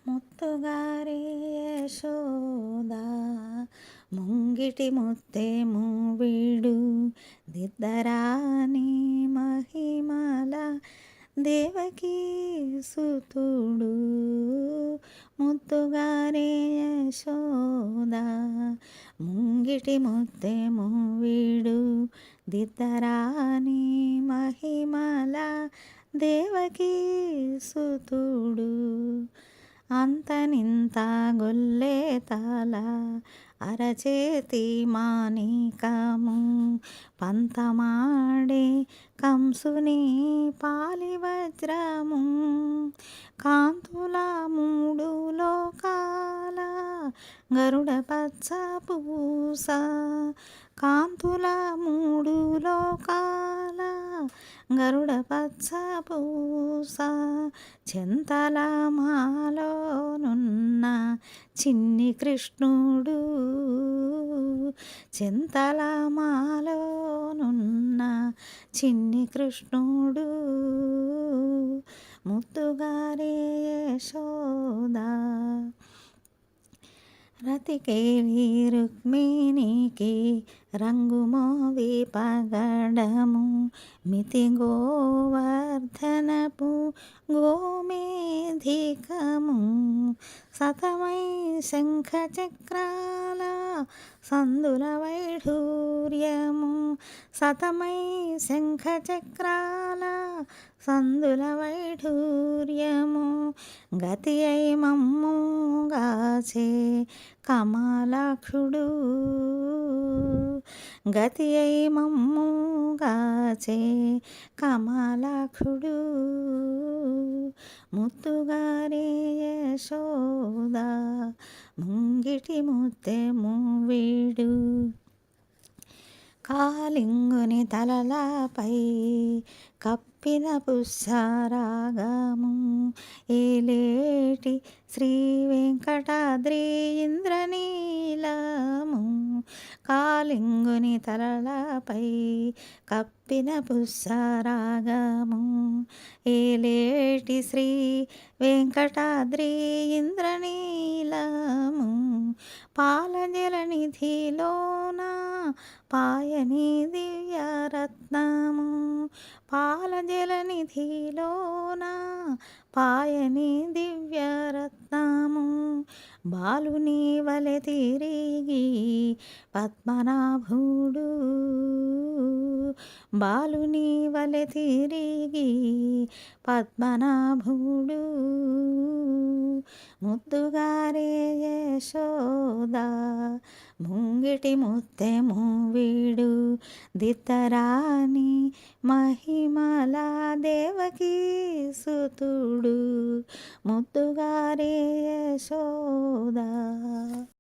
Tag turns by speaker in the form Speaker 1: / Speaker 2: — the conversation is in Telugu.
Speaker 1: ముత్తుగారి యశోద ముంగిటి ముత్తేము వీడు దిద్దరాని మహిమల దేవకీ సుతుడు ముత్తుగారి యశోద ముంగిటి ముత్తేము వీడు దిద్దరాని మహిమల దేవకీ సుతుడు అంతనింత గొల్లే తల అరచేతి మాణికము పంతమాడే కంసుని పాలి వజ్రము కాంతుల మూడు లోకాల గరుడ పచ్చ పూస కాంతుల మూడు లోకాల గరుడ పచ్చ పూస చింతల మాలోనున్న చిన్ని కృష్ణుడు చింతల మాలోనున్న చిన్ని కృష్ణుడు ముత్తుగారే యశోద రతికేలి రుక్మిణికి రంగుమోవి పగడము మితి గోవర్ధనపు గోమేధికము సతమై శంఖ చక్రాల సందుల వైఢూర్యము సతమై శంఖ చక్రాల సందుల వైఢూర్యము గతి అయి మమ్ముగాచే కమలాక్షుడు గతి అయి మమ్ముగాచే కమలాక్షుడు ముత్తుగారే యశోద ముంగిటి ముత్తెము వీడు కాలింగుని తలలపై కప్పిన పుష్పరాగము ఏలేటి శ్రీ వెంకటాద్రి ఇంద్రనీలము కాలింగుని తలలపై కప్పిన పుష్పరాగము ఏలేటి శ్రీ వెంకటాద్రి ఇంద్రనీలము పాలజలనిధిలోన పాయని దివ్యరత్నము పాలజలనిధిలోన పాయని దివ్యరత్నము బాలుని వలె తిరిగి పద్మనాభుడు బాలుని వలె తిరిగి పద్మనాభుడు ముద్దుగారే యశోద ముంగిటి ముత్తెము వీడు దిద్దరాని మహిమల దేవకీ సుతుడు ముద్దుగారే యశోద.